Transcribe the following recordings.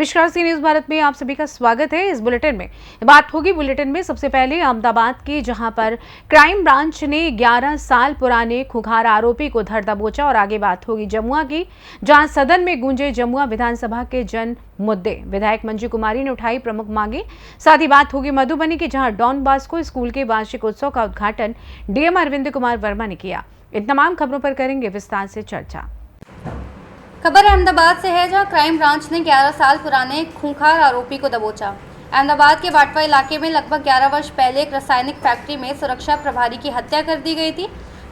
नमस्कार, सी न्यूज भारत में आप सभी का स्वागत है। इस बुलेटिन में बात होगी बुलेटिन में सबसे पहले अहमदाबाद की, जहां पर क्राइम ब्रांच ने 11 साल पुराने खुखार आरोपी को धर दबोचा। और आगे बात होगी जमुआ की, जहां सदन में गूंजे जमुआ विधानसभा के जन मुद्दे। विधायक मंजू कुमारी ने उठाई प्रमुख मांगे। साथ ही बात होगी मधुबनी की, जहां डॉन बॉस्को स्कूल के वार्षिक उत्सव का उद्घाटन डीएम अरविंद कुमार वर्मा ने किया। इन तमाम खबरों पर करेंगे विस्तार से चर्चा। खबर अहमदाबाद से है, जहां क्राइम ब्रांच ने 11 साल पुराने खूंखार आरोपी को दबोचा। अहमदाबाद के वाटवा इलाके में लगभग 11 वर्ष पहले एक रासायनिक फैक्ट्री में सुरक्षा प्रभारी की हत्या कर दी गई थी।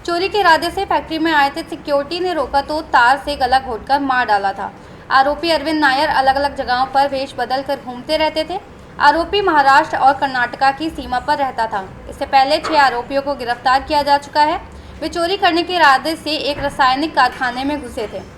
चोरी के इरादे से फैक्ट्री में आए थे सिक्योरिटी ने रोका तो तार से गला घोंटकर मार डाला था। आरोपी अरविंद नायर अलग अलग जगहों पर वेश बदल कर घूमते रहते थे। आरोपी महाराष्ट्र और कर्नाटका की सीमा पर रहता था। इससे पहले 6 आरोपियों को गिरफ्तार किया जा चुका है। वे चोरी करने के इरादे से एक रासायनिक कारखाने में घुसे थे।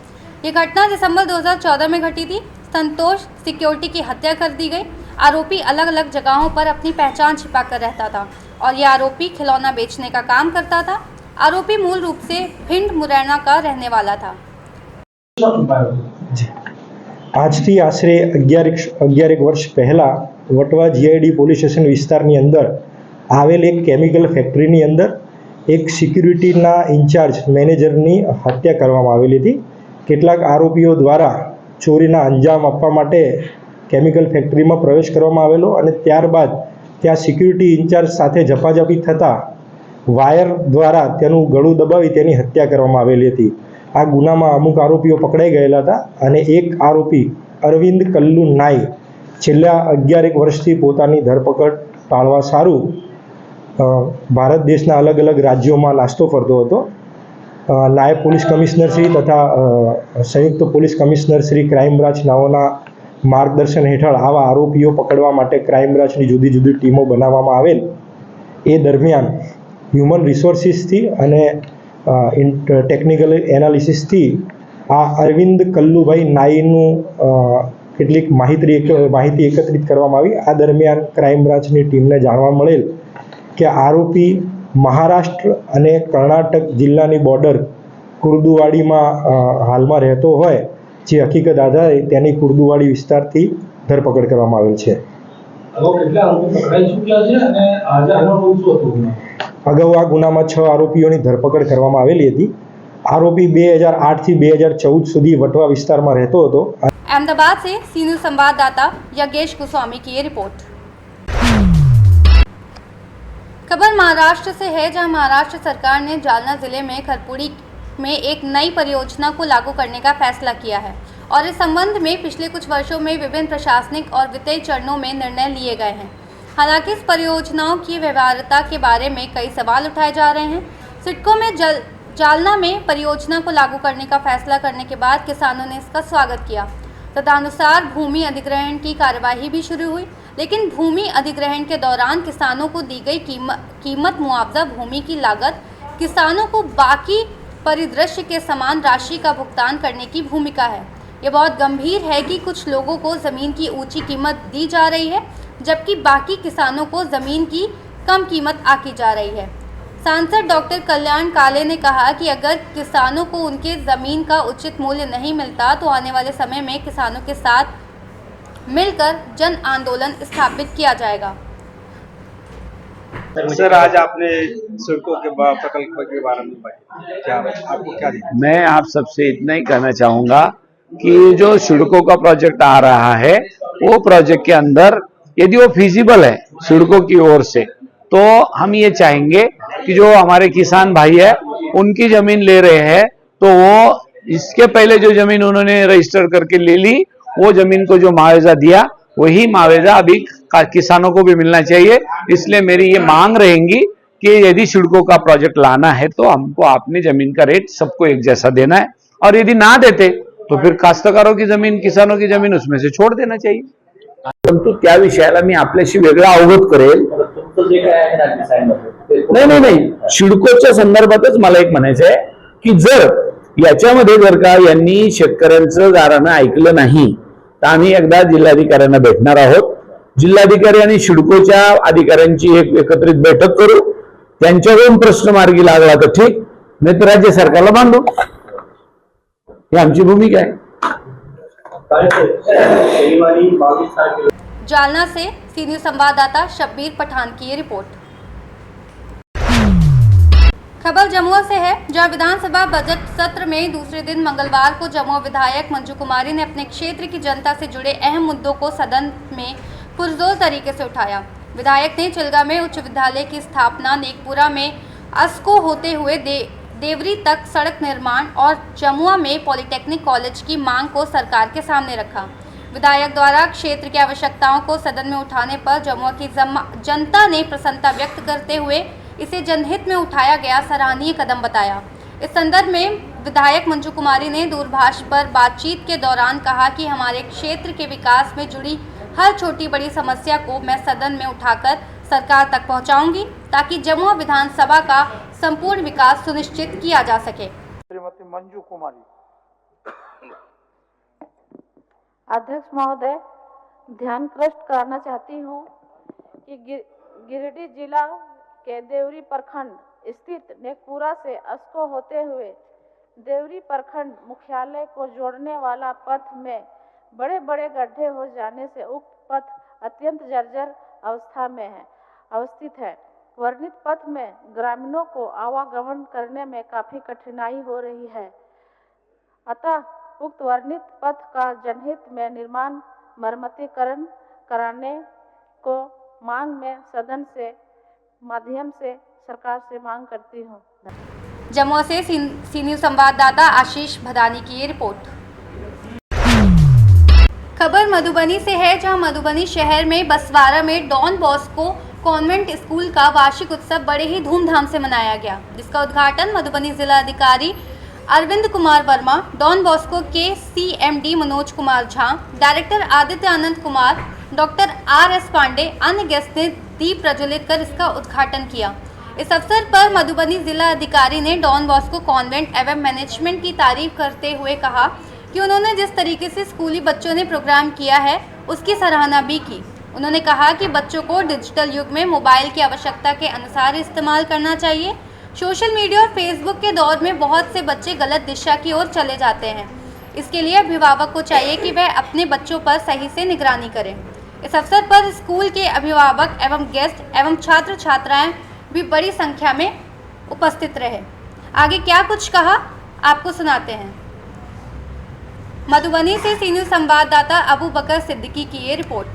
ये घटना दिसंबर 2014 में घटी थी। संतोष सिक्योरिटी की हत्या कर दी गई। आरोपी अलग अलग जगहों पर अपनी पहचान छिपाकर रहता था और ये आरोपी खिलौना बेचने का काम करता था। आरोपी मूल रूप से भिंड मुरैना का रहने वाला था। આજથી આશરે 11 વર્ષ પહેલા વટવા જીઆઈડી પોલીસ સ્ટેશન વિસ્તારની અંદર આવેલ એક કેમિકલ ફેક્ટરીની અંદર એક સિક્યુરિટીના ઇન્ચાર્જ મેનેજરની હત્યા કરવામાં આવેલી હતી। કેટલાક આરોપીઓ દ્વારા ચોરીના અંજામ આપવા માટે કેમિકલ ફેક્ટરીમાં પ્રવેશ કરવામાં આવેલો અને ત્યારબાદ ત્યાં સિક્યુરિટી ઇન્ચાર્જ સાથે ઝપાઝપી થતાં વાયર દ્વારા તેનું ગળું દબાવી તેની હત્યા કરવામાં આવેલી હતી। આ ગુનામાં અમુક આરોપીઓ પકડાઈ ગયેલા હતા અને એક આરોપી અરવિંદ કલ્લુ નાઈ છેલ્લા 11 વર્ષથી પોતાની ધરપકડ ટાળવા સારું ભારત દેશના અલગ અલગ રાજ્યોમાં નાસ્તો ફરતો હતો। નાયબ પોલીસ કમિશનર શ્રી તથા સંયુક્ત police commissioner Shri crime branch નાઓના માર્ગદર્શન હેઠળ આવા આરોપીઓ પકડવા માટે ક્રાઇમ બ્રાન્ચની જુદી જુદી ટીમો બનાવવામાં આવેલ। એ દરમિયાન હ્યુમન રિસોર્સિસથી અને ટેકનિકલ એનાલિસિસથી આ અરવિંદ કલ્લુભાઈ નાઈનું કેટલીક માહિતી એકત્રિત કરવામાં આવી। આ દરમિયાન ક્રાઇમ બ્રાન્ચની ટીમને જાણવા મળેલ કે આરોપી મહારાષ્ટ્ર અને કર્ણાટક જિલ્લાની બોર્ડર કુર્દુવાડીમાં હાલમાં રહેતો હોય, જે હકીકત આધારે તેની કુર્દુવાડી વિસ્તારથી ધરપકડ કરવામાં આવેલ છે। અગાઉ આ ગુનામાં 6 આરોપીઓની ધરપકડ કરવામાં આવેલી હતી। આરોપી 2008 થી 2014 સુધી વટવા વિસ્તારમાં રહેતો હતો। अहमदाबाद से सीनियर संवाददाता यज्ञेश गोस्वामी की ये रिपोर्ट। खबर महाराष्ट्र से है, जहां महाराष्ट्र सरकार ने जालना जिले में खरपुड़ी में एक नई परियोजना को लागू करने का फैसला किया है और इस संबंध में पिछले कुछ वर्षों में विभिन्न प्रशासनिक और वित्तीय चरणों में निर्णय लिए गए हैं। हालांकि इस परियोजनाओं की व्यवहार्यता के बारे में कई सवाल उठाए जा रहे हैं। सिडको में जालना में परियोजना को लागू करने का फैसला करने के बाद किसानों ने इसका स्वागत किया। तदनुसार भूमि अधिग्रहण की कार्यवाही भी शुरू हुई, लेकिन भूमि अधिग्रहण के दौरान किसानों को दी गई कीमत मुआवजा भूमि की लागत किसानों को बाकी परिदृश्य के समान राशि का भुगतान करने की भूमिका है। ये बहुत गंभीर है कि कुछ लोगों को ज़मीन की ऊंची कीमत दी जा रही है, जबकि बाकी किसानों को ज़मीन की कम कीमत आकी जा रही है। सांसद डॉक्टर कल्याण काले ने कहा कि अगर किसानों को उनके ज़मीन का उचित मूल्य नहीं मिलता तो आने वाले समय में किसानों के साथ मिलकर जन आंदोलन स्थापित किया जाएगा। सर, आज आपने सड़कों के प्रकल्प के बारे में क्या आपको क्या दिखा? मैं आप सबसे इतना ही कहना चाहूंगा कि जो सड़कों का प्रोजेक्ट आ रहा है, वो प्रोजेक्ट के अंदर यदि वो फिजिबल है सड़कों की ओर से, तो हम ये चाहेंगे कि जो हमारे किसान भाई है उनकी जमीन ले रहे हैं, तो वो इसके पहले जो जमीन उन्होंने रजिस्टर करके ले ली, वो जमीन को जो मुआवजा दिया वही मुआवजा अभी किसानों को भी मिलना चाहिए। इसलिए मेरी ये मांग रहेंगी कि यदि सड़कों का प्रोजेक्ट लाना है तो हमको अपनी जमीन का रेट सबको एक जैसा देना है, और यदि ना देते तो फिर कास्तकारों की जमीन, किसानों की जमीन उसमें से छोड़ देना चाहिए। परंतु त्या विषयाला मी आपल्याशी वेगळा अवगत करेल। नाही, सिडकोच्या संदर्भातच मला एक म्हणायचं आहे की जर याच्यामध्ये जर का यांनी शेतकऱ्यांचं गाऱ्हाणं ऐकलं नाही तर आम्ही एकदा जिल्हाधिकाऱ्यांना भेटणार आहोत। जिल्हाधिकारी आणि सिडकोच्या अधिकाऱ्यांची एक एकत्रित बैठक करू, त्यांच्याकडून प्रश्न मार्गी लागला तर ठीक, नाही तर राज्य सरकारला बांधू। ही आमची भूमिका आहे। जालना से सीनियर संवाददाता शब्बीर पठान की ये रिपोर्ट। खबर जमुआ से है, जहां विधानसभा बजट सत्र में दूसरे दिन मंगलवार को जमुआ विधायक मंजू कुमारी ने अपने क्षेत्र की जनता से जुड़े अहम मुद्दों को सदन में पुरजोर तरीके से उठाया। विधायक ने चिलगा में उच्च विद्यालय की स्थापना, नेकपुरा में अस्को होते हुए देवरी तक सड़क निर्माण और जमुआ में पॉलिटेक्निक कॉलेज की मांग को सरकार के सामने रखा। विधायक द्वारा क्षेत्र की आवश्यकताओं को सदन में उठाने पर जमुआ की जनता ने प्रसन्नता व्यक्त करते हुए इसे जनहित में उठाया गया सराहनीय कदम बताया। इस संदर्भ में विधायक मंजू कुमारी ने दूरभाष पर बातचीत के दौरान कहा कि हमारे क्षेत्र के विकास में जुड़ी हर छोटी बड़ी समस्या को मैं सदन में उठाकर सरकार तक पहुंचाऊंगी, ताकि जमुआ विधानसभा का संपूर्ण विकास सुनिश्चित किया जा सके। श्रीमती मंजू कुमारी। अध्यक्ष महोदय, ध्यान कृष्ट करना चाहती हूँ कि गिरिडीह जिला के देवरी प्रखंड स्थित नेकपुरा से अस्को होते हुए देवरी प्रखंड मुख्यालय को जोड़ने वाला पथ में बड़े बड़े गड्ढे हो जाने से उक्त पथ अत्यंत जर्जर अवस्था में अवस्थित है। वर्णित पथ में ग्रामीणों को आवागमन करने में काफ़ी कठिनाई हो रही है। अतः उक्त वर्णित पथ का जनहित में निर्माण मरम्मतीकरण कराने को मांग में सदन से माध्यम से सरकार से मांग करती हूँ। जमुआ से सीनियर संवाददाता आशीष भदानी की ये रिपोर्ट। खबर मधुबनी से है, जहां मधुबनी शहर में बसवाड़ा में डॉन बॉस्को कॉन्वेंट स्कूल का वार्षिक उत्सव बड़े ही धूमधाम से मनाया गया, जिसका उद्घाटन मधुबनी जिला अधिकारी अरविंद कुमार वर्मा, डॉन बॉस्को के CMD Manoj Kumar Jha, director Aditya Anand Kumar, doctor RS Pandey, अन्य गेस्ट ने दीप प्रज्वलित कर इसका उद्घाटन किया। इस अवसर पर मधुबनी जिला अधिकारी ने डॉन बॉस्को कॉन्वेंट एवं मैनेजमेंट की तारीफ करते हुए कहा कि उन्होंने जिस तरीके से स्कूली बच्चों ने प्रोग्राम किया है उसकी सराहना भी की। उन्होंने कहा कि बच्चों को डिजिटल युग में मोबाइल की आवश्यकता के अनुसार इस्तेमाल करना चाहिए। सोशल मीडिया और फेसबुक के दौर में बहुत से बच्चे गलत दिशा की ओर चले जाते हैं। इसके लिए अभिभावक को चाहिए कि वह अपने बच्चों पर सही से निगरानी करें। इस अवसर पर स्कूल के अभिभावक एवं गेस्ट एवं छात्र छात्राएं भी बड़ी संख्या में उपस्थित रहे। आगे क्या कुछ कहा आपको सुनाते हैं। मधुबनी से सीनियर संवाददाता अबू बकर सिद्दीकी की ये रिपोर्ट।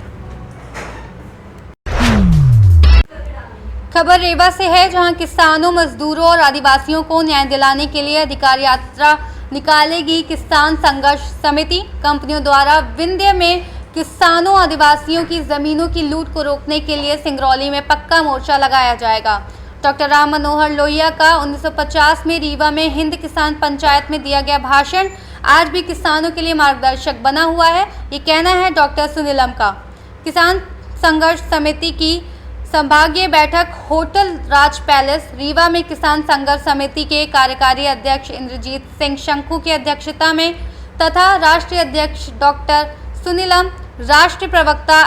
खबर रेवा से है, जहां किसानों, मजदूरों और आदिवासियों को न्याय दिलाने के लिए अधिकार यात्रा निकालेगी किसान संघर्ष समिति। कंपनियों द्वारा विंध्य में किसानों, आदिवासियों की जमीनों की लूट को रोकने के लिए सिंगरौली में पक्का मोर्चा लगाया जाएगा। डॉक्टर राम मनोहर लोहिया का 1950 में रीवा में हिंद किसान पंचायत में दिया गया भाषण आज भी किसानों के लिए मार्गदर्शक बना हुआ है, ये कहना है डॉक्टर सुनीलम का। किसान संघर्ष समिति की संभागीय बैठक होटल राज पैलेस रीवा में किसान संघर्ष समिति के कार्यकारी अध्यक्ष इंद्रजीत सिंह शंकु की अध्यक्षता में तथा राष्ट्रीय अध्यक्ष डॉक्टर सुनीलम, राष्ट्रीय प्रवक्ता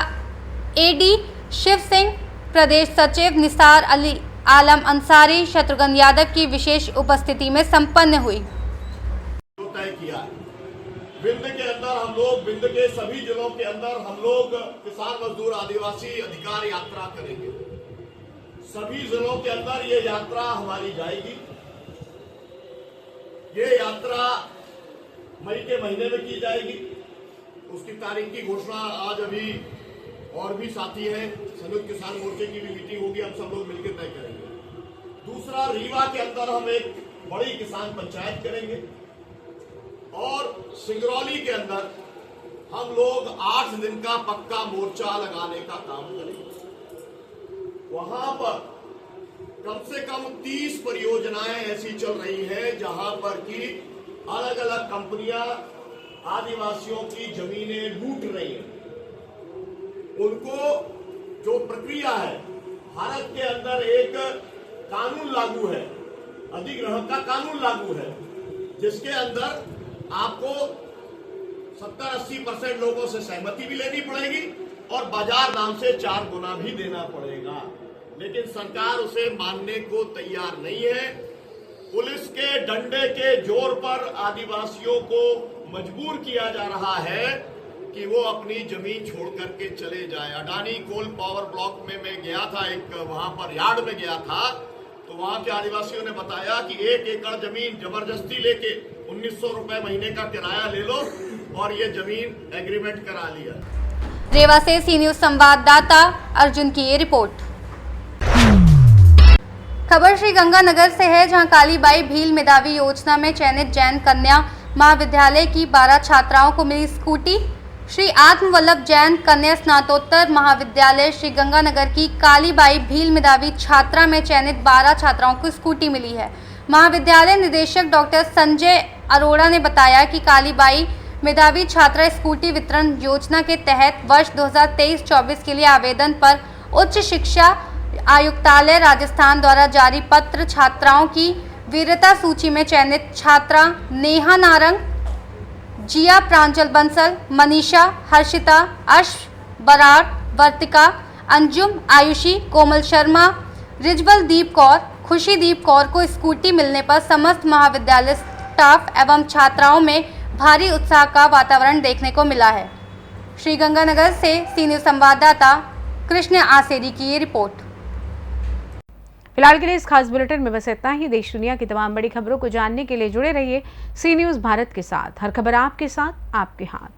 AD शिव सिंह, प्रदेश सचिव निसार अली आलम अंसारी, शत्रुघ्न यादव की विशेष उपस्थिति में संपन्न हुई। तय किया विंध के अंदर हम लोग, विंध के सभी जिलों के अंदर हम लोग किसान, मजदूर, आदिवासी अधिकार यात्रा करेंगे। सभी जिलों के अंदर ये यात्रा हमारी जाएगी। ये यात्रा मई के महीने में की जाएगी। उसकी तारीख की घोषणा आज अभी और भी साथी हैं, संयुक्त किसान मोर्चे की भी मीटिंग होगी, हम सब लोग मिलकर तय करेंगे। दूसरा, रीवा के अंदर हम एक बड़ी किसान पंचायत करेंगे और सिंगरौली के अंदर हम लोग 8 दिन का पक्का मोर्चा लगाने का काम करेंगे। वहां पर कम से कम 30 परियोजनाएं ऐसी चल रही हैं जहां पर कि अलग अलग कंपनियां आदिवासियों की जमीनें लूट रही हैं। उनको जो प्रक्रिया है, भारत के अंदर एक कानून लागू है, अधिग्रहण का कानून लागू है, जिसके अंदर आपको 70-80% लोगों से सहमति भी लेनी पड़ेगी और बाजार दाम से 4 गुना भी देना पड़ेगा। लेकिन सरकार उसे मानने को तैयार नहीं है। पुलिस के डंडे के जोर पर आदिवासियों को मजबूर किया जा रहा है कि वो अपनी जमीन छोड़ करके चले जाए। अडानी कोल पावर ब्लॉक में मैं गया था, एक वहां पर यार्ड में गया था, तो वहां के आदिवासियों ने बताया कि 1 एकड़ जमीन जबरदस्ती लेके 1900 रुपए महीने का किराया ले लो और ये जमीन एग्रीमेंट करा लिया। रेवा से सी न्यूज संवाददाता अर्जुन की ये रिपोर्ट। खबर श्री गंगानगर से है, जहां कालीबाई भील मेधावी योजना में चयनित जैन कन्या महाविद्यालय की 12 छात्राओं को मिली स्कूटी। श्री आत्मवल्लभ जैन कन्या स्नातकोत्तर महाविद्यालय श्री गंगानगर की कालीबाई भील मेधावी छात्रा में चयनित 12 छात्राओं को स्कूटी मिली है। महाविद्यालय निदेशक डॉक्टर संजय अरोड़ा ने बताया कि कालीबाई मेधावी छात्रा स्कूटी वितरण योजना के तहत वर्ष 2023-24 के लिए आवेदन पर उच्च शिक्षा आयुक्तालय राजस्थान द्वारा जारी पत्र छात्राओं की वीरता सूची में चयनित छात्रा नेहा नारंग, जिया प्रांजल बंसल, मनीषा, हर्षिता, अश बराड़, वर्तिका, अंजुम, आयुषी, कोमल शर्मा, रिजवल दीप कौर, खुशी दीप कौर को स्कूटी मिलने पर समस्त महाविद्यालय स्टाफ एवं छात्राओं में भारी उत्साह का वातावरण देखने को मिला है। श्री गंगानगर से सी न्यूज संवाददाता कृष्ण आसेरी की ये रिपोर्ट। फिलहाल के लिए इस खास बुलेटिन में बस इतना ही। देश दुनिया की तमाम बड़ी खबरों को जानने के लिए जुड़े रहिए सी न्यूज भारत के साथ। हर खबर आपके साथ, आपके हाथ।